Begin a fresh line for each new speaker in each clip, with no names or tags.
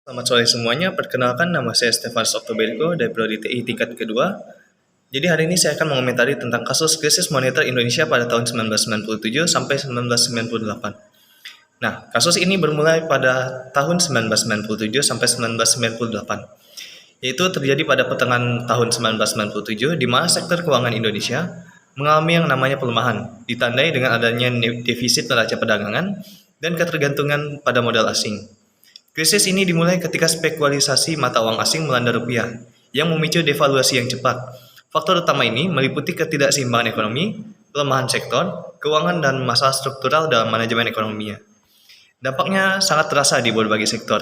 Selamat sore semuanya, perkenalkan nama saya Stefanus Oktoberiko dari Prodi TI tingkat kedua. Jadi hari ini saya akan mengomentari tentang kasus krisis moneter Indonesia pada tahun 1997 sampai 1998. Nah, kasus ini bermulai pada tahun 1997 sampai 1998, yaitu terjadi pada pertengahan tahun 1997 di mana sektor keuangan Indonesia mengalami yang namanya pelemahan, ditandai dengan adanya defisit neraca perdagangan dan ketergantungan pada modal asing. Krisis ini dimulai ketika spekulasi mata uang asing melanda rupiah, yang memicu devaluasi yang cepat. Faktor utama ini meliputi ketidakseimbangan ekonomi, pelemahan sektor, keuangan, dan masalah struktural dalam manajemen ekonominya. Dampaknya sangat terasa di berbagai sektor.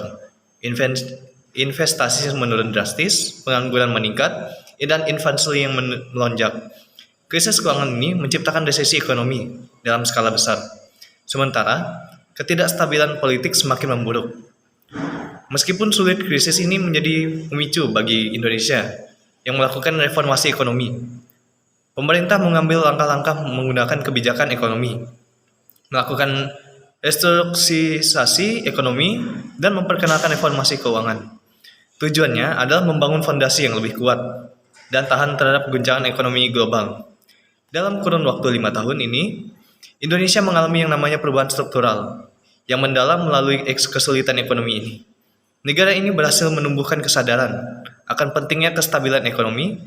Investasi menurun drastis, pengangguran meningkat, dan inflasi yang melonjak. Krisis keuangan ini menciptakan resesi ekonomi dalam skala besar. Sementara, ketidakstabilan politik semakin memburuk. Meskipun sulit, krisis ini menjadi pemicu bagi Indonesia yang melakukan reformasi ekonomi. Pemerintah mengambil langkah-langkah menggunakan kebijakan ekonomi, melakukan restrukturisasi ekonomi, dan memperkenalkan reformasi keuangan. Tujuannya adalah membangun fondasi yang lebih kuat dan tahan terhadap guncangan ekonomi global. Dalam kurun waktu 5 tahun ini, Indonesia mengalami yang namanya perubahan struktural yang mendalam melalui kesulitan ekonomi ini. Negara ini berhasil menumbuhkan kesadaran akan pentingnya kestabilan ekonomi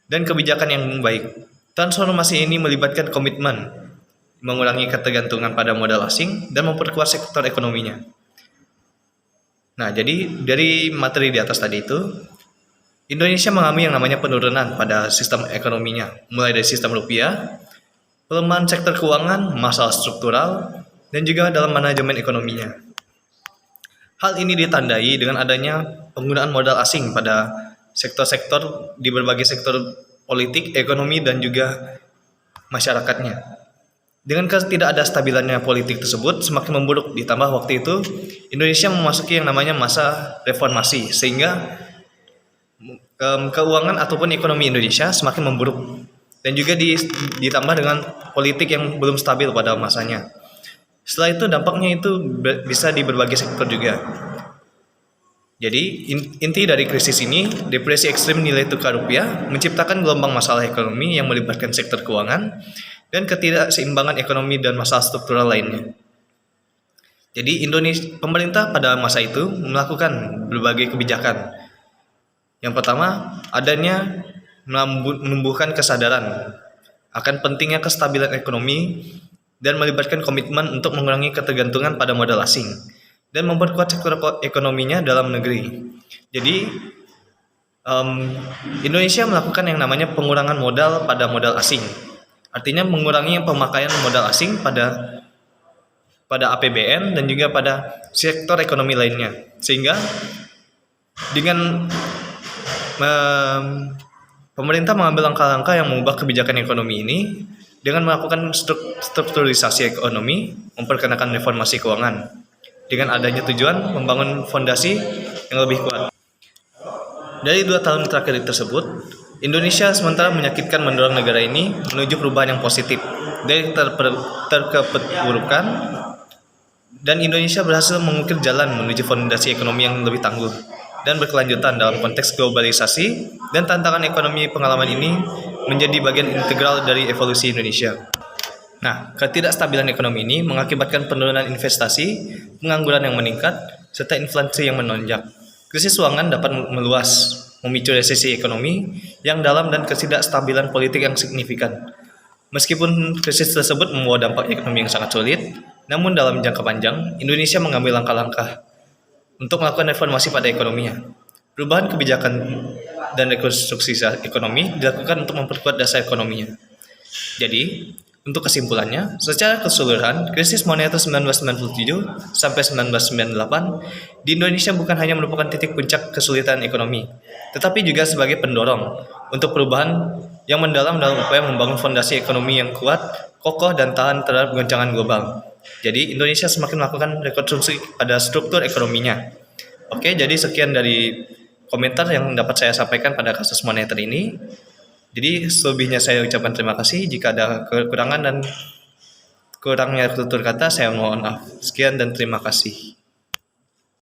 dan kebijakan yang baik. Transformasi ini melibatkan komitmen mengurangi ketergantungan pada modal asing dan memperkuat sektor ekonominya. Nah, jadi dari materi di atas tadi itu, Indonesia mengalami yang namanya penurunan pada sistem ekonominya, mulai dari sistem rupiah, pelemahan sektor keuangan, masalah struktural, dan juga dalam manajemen ekonominya. Hal ini ditandai dengan adanya penggunaan modal asing pada sektor-sektor di berbagai sektor politik, ekonomi, dan juga masyarakatnya. Dengan ketidakstabilannya politik tersebut semakin memburuk, ditambah waktu itu Indonesia memasuki yang namanya masa reformasi, sehingga keuangan ataupun ekonomi Indonesia semakin memburuk, dan juga ditambah dengan politik yang belum stabil pada masanya. Setelah itu dampaknya itu bisa di berbagai sektor juga. Jadi inti dari krisis ini, depresi ekstrim nilai tukar rupiah menciptakan gelombang masalah ekonomi yang melibatkan sektor keuangan dan ketidakseimbangan ekonomi dan masalah struktural lainnya. Jadi pemerintah pada masa itu melakukan berbagai kebijakan. Yang pertama, adanya menumbuhkan kesadaran akan pentingnya kestabilan ekonomi dan melibatkan komitmen untuk mengurangi ketergantungan pada modal asing dan memperkuat sektor ekonominya dalam negeri. Jadi Indonesia melakukan yang namanya pengurangan modal pada modal asing, artinya mengurangi pemakaian modal asing pada APBN dan juga pada sektor ekonomi lainnya, sehingga dengan pemerintah mengambil langkah-langkah yang mengubah kebijakan ekonomi ini dengan melakukan strukturisasi ekonomi, memperkenalkan reformasi keuangan, dengan adanya tujuan membangun fondasi yang lebih kuat. Dari 2 tahun terakhir tersebut, Indonesia sementara menyakitkan mendorong negara ini menuju perubahan yang positif dari terkeperukan, dan Indonesia berhasil mengukir jalan menuju fondasi ekonomi yang lebih tangguh dan berkelanjutan dalam konteks globalisasi, dan tantangan ekonomi pengalaman ini menjadi bagian integral dari evolusi Indonesia. Nah, ketidakstabilan ekonomi ini mengakibatkan penurunan investasi, pengangguran yang meningkat, serta inflasi yang menonjak. Krisis keuangan dapat meluas, memicu resesi ekonomi yang dalam dan ketidakstabilan politik yang signifikan. Meskipun krisis tersebut membawa dampak ekonomi yang sangat sulit, namun dalam jangka panjang, Indonesia mengambil langkah-langkah untuk melakukan reformasi pada ekonominya. Perubahan kebijakan dan rekonstruksi ekonomi dilakukan untuk memperkuat dasar ekonominya. Jadi, untuk kesimpulannya, secara keseluruhan, krisis moneter 1997 sampai 1998 di Indonesia bukan hanya merupakan titik puncak kesulitan ekonomi, tetapi juga sebagai pendorong untuk perubahan yang mendalam dalam upaya membangun fondasi ekonomi yang kuat, kokoh, dan tahan terhadap goncangan global. Jadi, Indonesia semakin melakukan rekonstruksi pada struktur ekonominya. Oke, jadi sekian dari komentar yang dapat saya sampaikan pada kasus moneter ini. Jadi selebihnya saya ucapkan terima kasih. Jika ada kekurangan dan kurangnya tutur kata, saya mohon maaf. Sekian dan terima kasih.